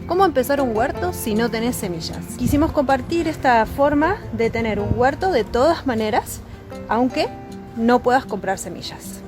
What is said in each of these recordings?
¿Cómo empezar un huerto si no tenés semillas? Quisimos compartir esta forma de tener un huerto de todas maneras, aunque no puedas comprar semillas.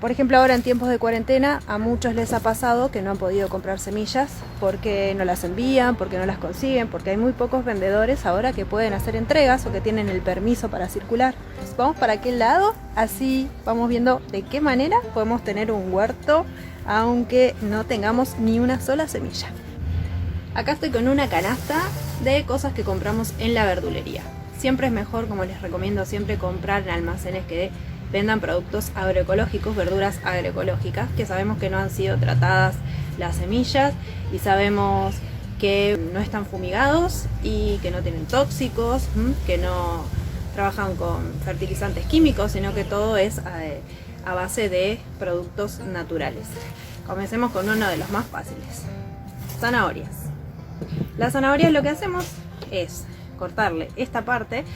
Por ejemplo, ahora en tiempos de cuarentena a muchos les ha pasado que no han podido comprar semillas porque no las envían, porque no las consiguen, porque hay muy pocos vendedores ahora que pueden hacer entregas o que tienen el permiso para circular. Entonces, vamos para aquel lado, así vamos viendo de qué manera podemos tener un huerto aunque no tengamos ni una sola semilla. Acá estoy con una canasta de cosas que compramos en la verdulería. Siempre es mejor, como les recomiendo siempre, comprar en almacenes que vendan productos agroecológicos, verduras agroecológicas, que sabemos que no han sido tratadas las semillas y sabemos que no están fumigados y que no tienen tóxicos, que no trabajan con fertilizantes químicos, sino que todo es a base de productos naturales. Comencemos con uno de los más fáciles: zanahorias. Las zanahorias, lo que hacemos es cortarle esta parte.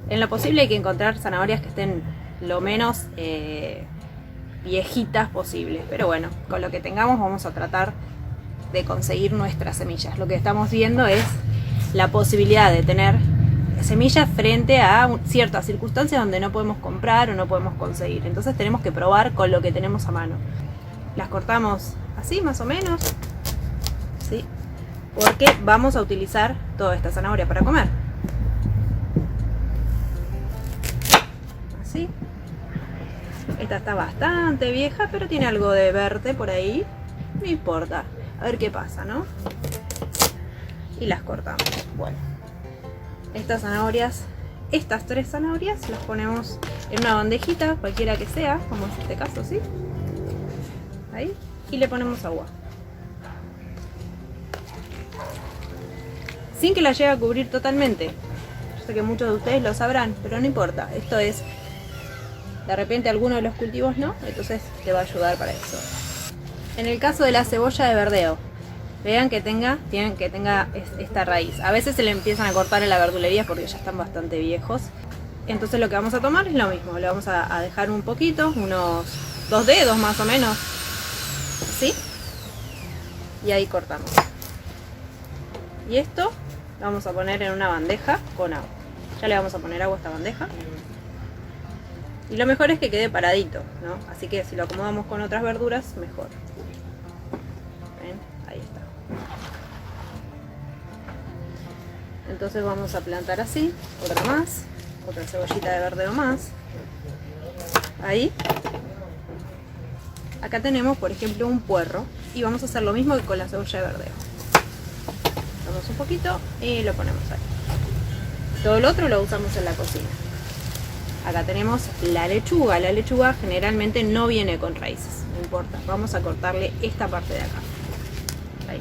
En lo posible hay que encontrar zanahorias que estén lo menos viejitas posible, pero bueno, con lo que tengamos vamos a tratar de conseguir nuestras semillas. Lo que estamos viendo es la posibilidad de tener semillas frente a ciertas circunstancias donde no podemos comprar o no podemos conseguir, entonces tenemos que probar con lo que tenemos a mano. Las cortamos así más o menos, ¿sí? Porque vamos a utilizar toda esta zanahoria para comer. Así. Esta está bastante vieja, pero tiene algo de verde por ahí. No importa. A ver qué pasa, ¿no? Y las cortamos. Bueno. Estas zanahorias, estas 3 zanahorias, las ponemos en una bandejita, cualquiera que sea, como en este caso, ¿sí? Ahí. Y le ponemos agua. Sin que la llegue a cubrir totalmente. Yo sé que muchos de ustedes lo sabrán, pero no importa. Esto es... De repente alguno de los cultivos no, entonces te va a ayudar para eso. En el caso de la cebolla de verdeo, vean que tienen que tenga esta raíz. A veces se le empiezan a cortar en la verdulería porque ya están bastante viejos. Entonces lo que vamos a tomar es lo mismo, le vamos a dejar un poquito, unos 2 dedos más o menos, ¿sí? Y ahí cortamos. Y esto lo vamos a poner en una bandeja con agua. Ya le vamos a poner agua a esta bandeja. Y lo mejor es que quede paradito, ¿no? Así que si lo acomodamos con otras verduras, mejor. ¿Ven? Ahí está. Entonces vamos a plantar así, otra más, otra cebollita de verdeo más. Ahí. Acá tenemos, por ejemplo, un puerro. Y vamos a hacer lo mismo que con la cebolla de verdeo. Damos un poquito y lo ponemos ahí. Todo lo otro lo usamos en la cocina. Acá tenemos la lechuga. La lechuga generalmente no viene con raíces, no importa. Vamos a cortarle esta parte de acá. Ahí.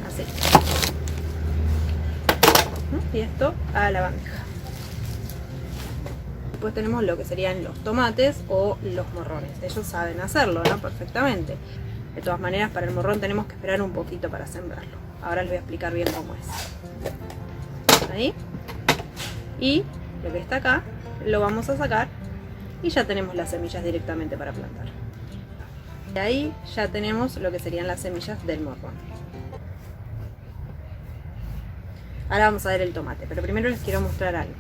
Así. Y esto a la bandeja. Después tenemos lo que serían los tomates o los morrones. Ellos saben hacerlo, ¿no? Perfectamente. De todas maneras, para el morrón tenemos que esperar un poquito para sembrarlo. Ahora les voy a explicar bien cómo es. Ahí. Y lo que está acá lo vamos a sacar y ya tenemos las semillas directamente para plantar. Y ahí ya tenemos lo que serían las semillas del morrón. Ahora vamos a ver el tomate, pero primero les quiero mostrar algo.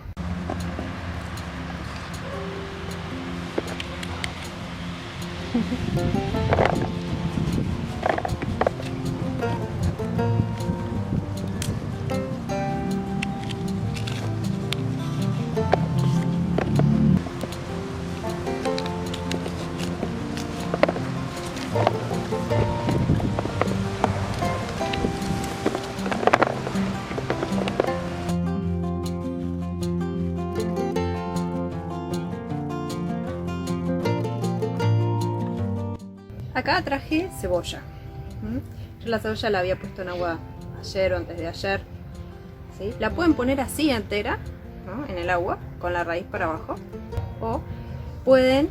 Acá traje cebolla. Yo la cebolla la había puesto en agua ayer o antes de ayer, ¿sí? La pueden poner así entera, ¿no? En el agua, con la raíz para abajo. O pueden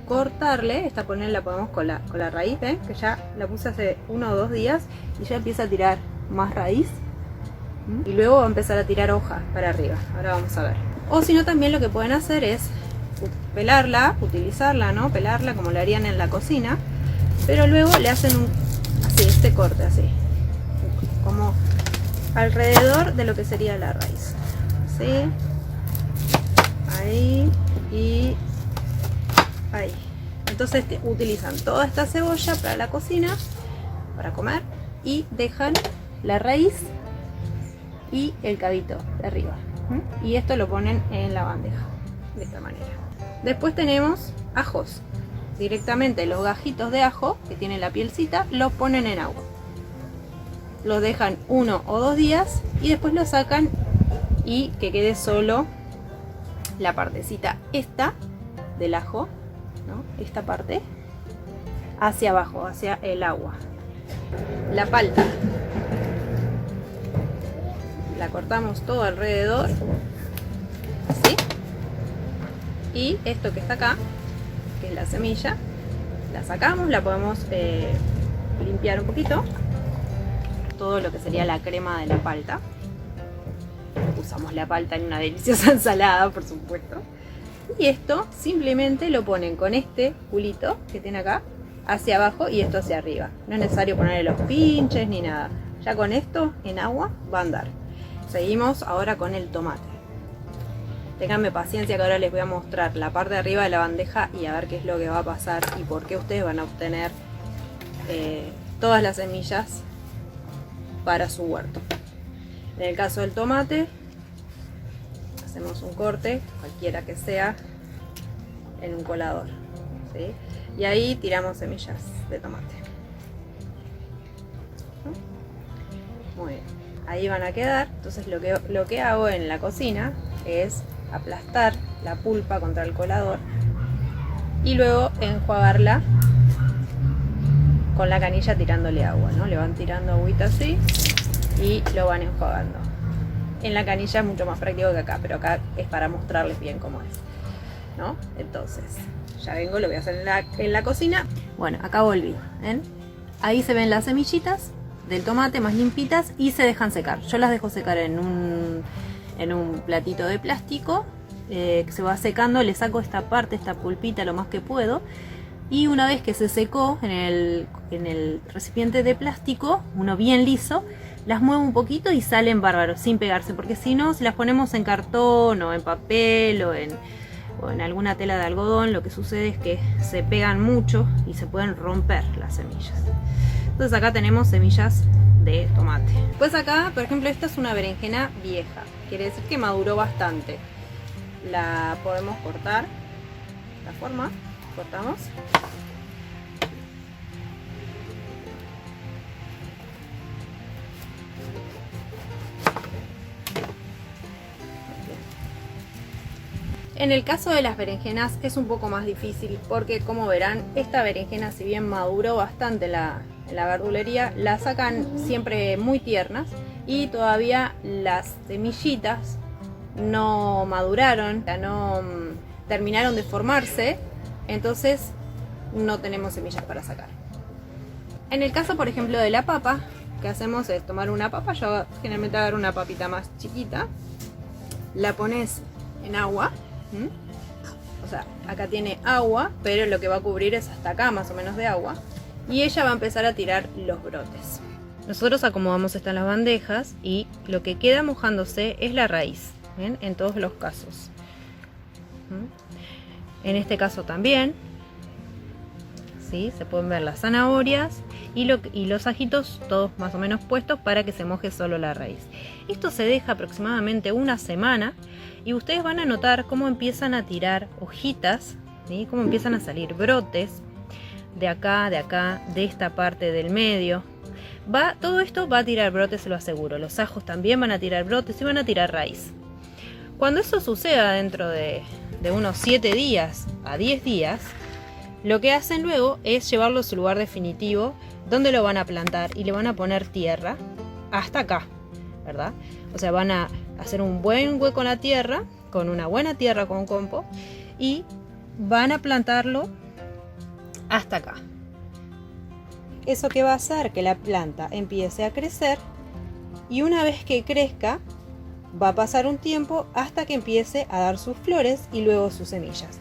cortarle, esta poner la ponemos con la raíz, ¿ven? Que ya la puse hace 1 o 2 días y ya empieza a tirar más raíz. Y luego va a empezar a tirar hojas para arriba. Ahora vamos a ver. O si no, también lo que pueden hacer es pelarla, utilizarla, ¿no? Pelarla como lo harían en la cocina, pero luego le hacen así, este corte así, como alrededor de lo que sería la raíz, ¿sí? Ahí y ahí. Entonces utilizan toda esta cebolla para la cocina, para comer, y dejan la raíz y el cabito de arriba. Y esto lo ponen en la bandeja, de esta manera. Después tenemos ajos. Directamente los gajitos de ajo, que tienen la pielcita, los ponen en agua. Los dejan 1 o 2 días y después los sacan y que quede solo la partecita esta del ajo, ¿no? Esta parte hacia abajo, hacia el agua. La palta la cortamos todo alrededor, así, y esto que está acá, que es la semilla, la sacamos, la podemos limpiar un poquito, todo lo que sería la crema de la palta. Usamos la palta en una deliciosa ensalada, por supuesto. Y esto simplemente lo ponen con este culito que tiene acá hacia abajo y esto hacia arriba. No es necesario ponerle los pinches ni nada. Ya con esto en agua va a andar. Seguimos ahora con el tomate. Ténganme paciencia que ahora les voy a mostrar la parte de arriba de la bandeja y a ver qué es lo que va a pasar y por qué ustedes van a obtener todas las semillas para su huerto. En el caso del tomate, hacemos un corte, cualquiera que sea, en un colador, ¿sí? Y ahí tiramos semillas de tomate. Muy bien, ahí van a quedar. Entonces lo que hago en la cocina es aplastar la pulpa contra el colador y luego enjuagarla con la canilla tirándole agua, ¿no? Le van tirando agüita así y lo van enjuagando. En la canilla es mucho más práctico que acá, pero acá es para mostrarles bien cómo es, ¿no? Entonces, ya vengo, lo voy a hacer en la cocina. Bueno, acá volví, ¿ven? Ahí se ven las semillitas del tomate más limpitas y se dejan secar. Yo las dejo secar en un platito de plástico, que se va secando. Le saco esta parte, esta pulpita lo más que puedo. Y una vez que se secó en el recipiente de plástico, uno bien liso, las muevo un poquito y salen bárbaros, sin pegarse. Porque si no, si las ponemos en cartón o en papel o en alguna tela de algodón, lo que sucede es que se pegan mucho y se pueden romper las semillas. Entonces acá tenemos semillas de tomate. Pues acá, por ejemplo, esta es una berenjena vieja. Quiere decir que maduró bastante. La podemos cortar de esta forma. Cortamos. En el caso de las berenjenas es un poco más difícil porque, como verán, esta berenjena, si bien maduró bastante en la verdulería, la sacan siempre muy tiernas y todavía las semillitas no maduraron, no terminaron de formarse, entonces no tenemos semillas para sacar. En el caso, por ejemplo, de la papa, que hacemos es tomar una papa, yo generalmente agarro una papita más chiquita, la pones en agua. O sea, acá tiene agua, pero lo que va a cubrir es hasta acá más o menos de agua, y ella va a empezar a tirar los brotes. Nosotros acomodamos estas en las bandejas y lo que queda mojándose es la raíz, ¿ven? En todos los casos. En este caso también, ¿sí? Se pueden ver las zanahorias y los ajitos todos más o menos puestos para que se moje solo la raíz. Esto se deja aproximadamente una semana y ustedes van a notar cómo empiezan a tirar hojitas, ¿sí? Cómo empiezan a salir brotes de acá, de esta parte del medio. Todo esto va a tirar brotes, se lo aseguro. Los ajos también van a tirar brotes y van a tirar raíz. Cuando eso suceda dentro de unos 7 días a 10 días, lo que hacen luego es llevarlo a su lugar definitivo, donde lo van a plantar y le van a poner tierra hasta acá, ¿verdad? O sea, van a hacer un buen hueco en la tierra, con una buena tierra con compost, y van a plantarlo hasta acá. Eso que va a hacer que la planta empiece a crecer, y una vez que crezca, Va a pasar un tiempo hasta que empiece a dar sus flores y luego sus semillas.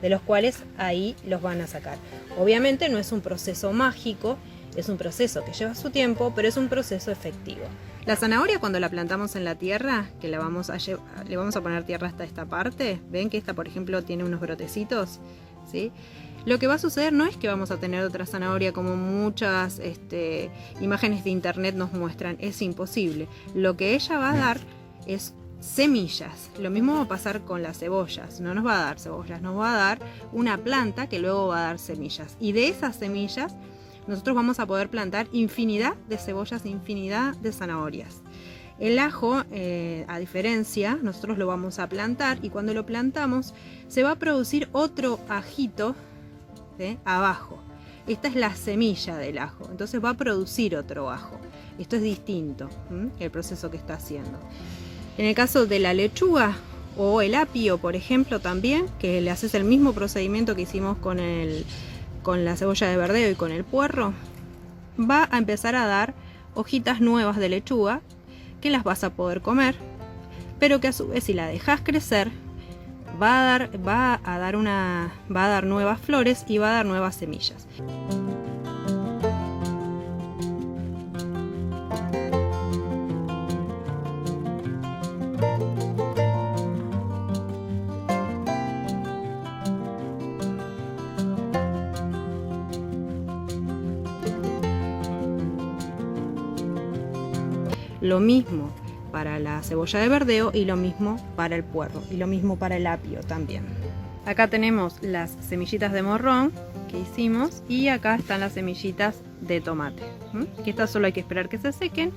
De los cuales ahí los van a sacar. Obviamente no es un proceso mágico, es un proceso que lleva su tiempo, pero es un proceso efectivo. La zanahoria, cuando la plantamos en la tierra, que le vamos a poner tierra hasta esta parte, ven que esta, por ejemplo, tiene unos brotecitos, ¿sí? Lo que va a suceder no es que vamos a tener otra zanahoria como muchas imágenes de internet nos muestran, es imposible. Lo que ella va a dar es semillas. Lo mismo va a pasar con las cebollas. No nos va a dar cebollas, nos va a dar una planta que luego va a dar semillas. Y de esas semillas nosotros vamos a poder plantar infinidad de cebollas, infinidad de zanahorias. El ajo, a diferencia, nosotros lo vamos a plantar y cuando lo plantamos se va a producir otro ajito, ¿sí?, abajo. Esta es la semilla del ajo, entonces va a producir otro ajo. Esto es distinto, el proceso que está haciendo. En el caso de la lechuga o el apio, por ejemplo, también, que le haces el mismo procedimiento que hicimos con la cebolla de verdeo y con el puerro, va a empezar a dar hojitas nuevas de lechuga que las vas a poder comer, pero que a su vez si la dejas crecer va a dar nuevas flores y va a dar nuevas semillas. Lo mismo para la cebolla de verdeo y lo mismo para el puerro y lo mismo para el apio también. Acá tenemos las semillitas de morrón que hicimos y acá están las semillitas de tomate, que estas solo hay que esperar que se sequen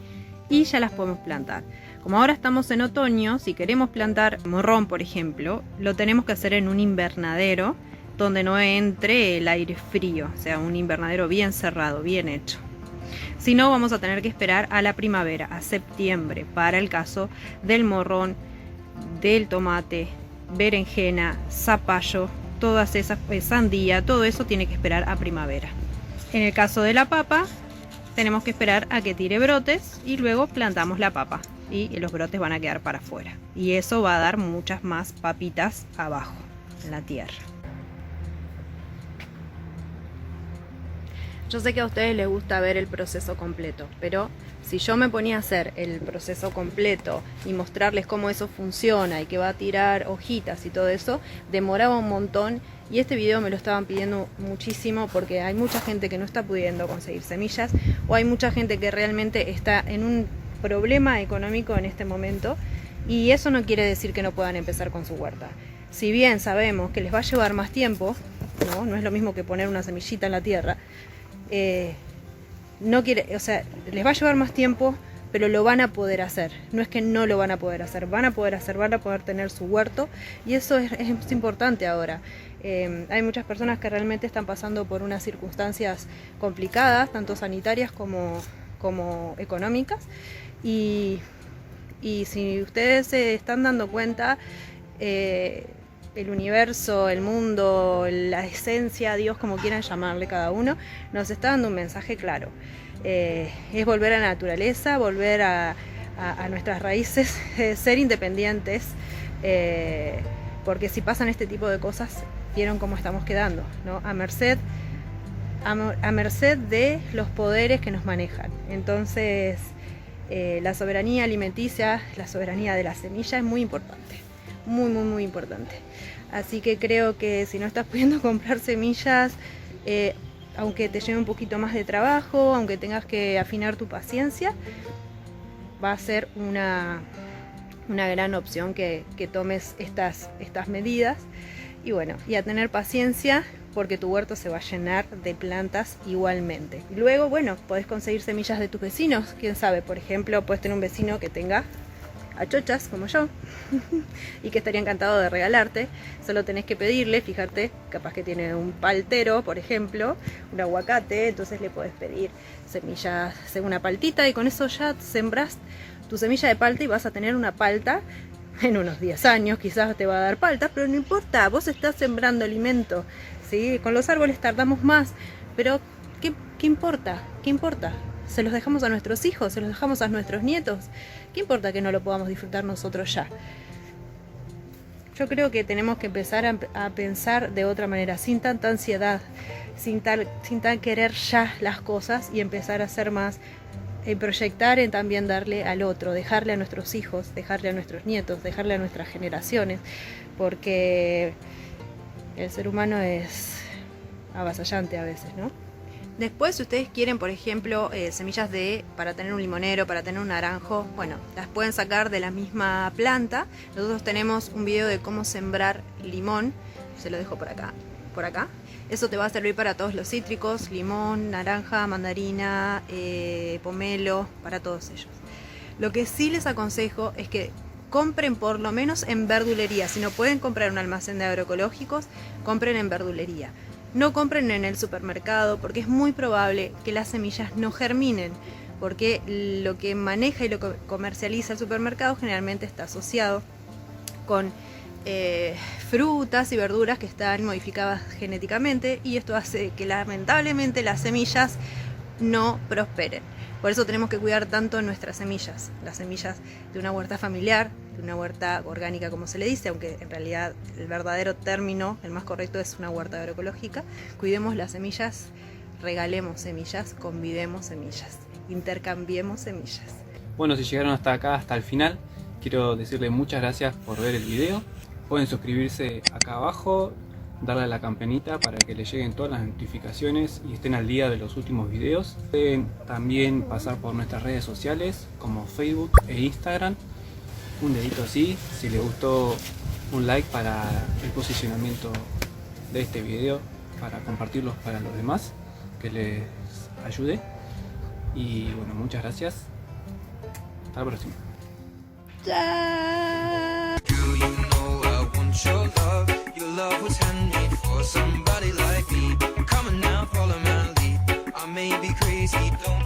y ya las podemos plantar. Como ahora estamos en otoño, si queremos plantar morrón, por ejemplo, lo tenemos que hacer en un invernadero donde no entre el aire frío, o sea, un invernadero bien cerrado, bien hecho. Si no, vamos a tener que esperar a la primavera, a septiembre, para el caso del morrón, del tomate, berenjena, zapallo, todas esas, sandía, todo eso tiene que esperar a primavera. En el caso de la papa, tenemos que esperar a que tire brotes y luego plantamos la papa y los brotes van a quedar para afuera. Y eso va a dar muchas más papitas abajo, en la tierra. Yo sé que a ustedes les gusta ver el proceso completo, pero si yo me ponía a hacer el proceso completo y mostrarles cómo eso funciona y que va a tirar hojitas y todo eso, demoraba un montón y este video me lo estaban pidiendo muchísimo porque hay mucha gente que no está pudiendo conseguir semillas o hay mucha gente que realmente está en un problema económico en este momento y eso no quiere decir que no puedan empezar con su huerta. Si bien sabemos que les va a llevar más tiempo, no es lo mismo que poner una semillita en la tierra, les va a llevar más tiempo, pero lo van a poder hacer. No es que no lo van a poder hacer, van a poder tener su huerto y eso es importante ahora. Hay muchas personas que realmente están pasando por unas circunstancias complicadas, tanto sanitarias como económicas y si ustedes se están dando cuenta, el universo, el mundo, la esencia, Dios, como quieran llamarle cada uno, nos está dando un mensaje claro. Es volver a la naturaleza, volver a nuestras raíces, ser independientes, porque si pasan este tipo de cosas, vieron cómo estamos quedando, ¿no? A merced de los poderes que nos manejan. Entonces, la soberanía alimenticia, la soberanía de la semilla es muy importante. Muy importante. Así que creo que si no estás pudiendo comprar semillas, aunque te lleve un poquito más de trabajo, aunque tengas que afinar tu paciencia, va a ser una gran opción que tomes estas medidas y bueno, y a tener paciencia porque tu huerto se va a llenar de plantas igualmente. Y luego, bueno, podés conseguir semillas de tus vecinos, quién sabe, por ejemplo, puedes tener un vecino que tenga achochas como yo y que estaría encantado de regalarte. Solo tenés que pedirle, fíjate, capaz que tiene un paltero, por ejemplo, un aguacate, entonces le podés pedir semillas, una paltita y con eso ya sembrás tu semilla de palta y vas a tener una palta en unos 10 años, quizás te va a dar palta, pero no importa, vos estás sembrando alimento, ¿sí? Con los árboles tardamos más, pero ¿qué importa? ¿Qué importa? Se los dejamos a nuestros hijos, se los dejamos a nuestros nietos. ¿Qué importa que no lo podamos disfrutar nosotros ya? Yo creo que tenemos que empezar a pensar de otra manera, sin tanta ansiedad, sin tan querer ya las cosas, y empezar a hacer más, proyectar en también darle al otro, dejarle a nuestros hijos, dejarle a nuestros nietos, dejarle a nuestras generaciones, porque el ser humano es avasallante a veces, ¿no? Después, si ustedes quieren, por ejemplo, semillas para tener un limonero, para tener un naranjo, bueno, las pueden sacar de la misma planta. Nosotros tenemos un video de cómo sembrar limón, se lo dejo por acá. Eso te va a servir para todos los cítricos, limón, naranja, mandarina, pomelo, para todos ellos. Lo que sí les aconsejo es que compren por lo menos en verdulería. Si no pueden comprar en un almacén de agroecológicos, compren en verdulería. No compren en el supermercado, porque es muy probable que las semillas no germinen, porque lo que maneja y lo que comercializa el supermercado generalmente está asociado con frutas y verduras que están modificadas genéticamente, y esto hace que lamentablemente las semillas no prosperen. Por eso tenemos que cuidar tanto nuestras semillas, las semillas de una huerta familiar, de una huerta orgánica como se le dice, aunque en realidad el verdadero término, el más correcto, es una huerta agroecológica. Cuidemos las semillas, regalemos semillas, convidemos semillas, intercambiemos semillas. Bueno, si llegaron hasta acá, hasta el final, quiero decirles muchas gracias por ver el video. Pueden suscribirse acá abajo, darle a la campanita para que les lleguen todas las notificaciones y estén al día de los últimos videos. Pueden también pasar por nuestras redes sociales como Facebook e Instagram. Un dedito así, si les gustó, un like para el posicionamiento de este video, para compartirlos para los demás, que les ayude. Y bueno, muchas gracias. Hasta la próxima. Your love was handmade for somebody like me. Come on now, follow my lead. I may be crazy, don't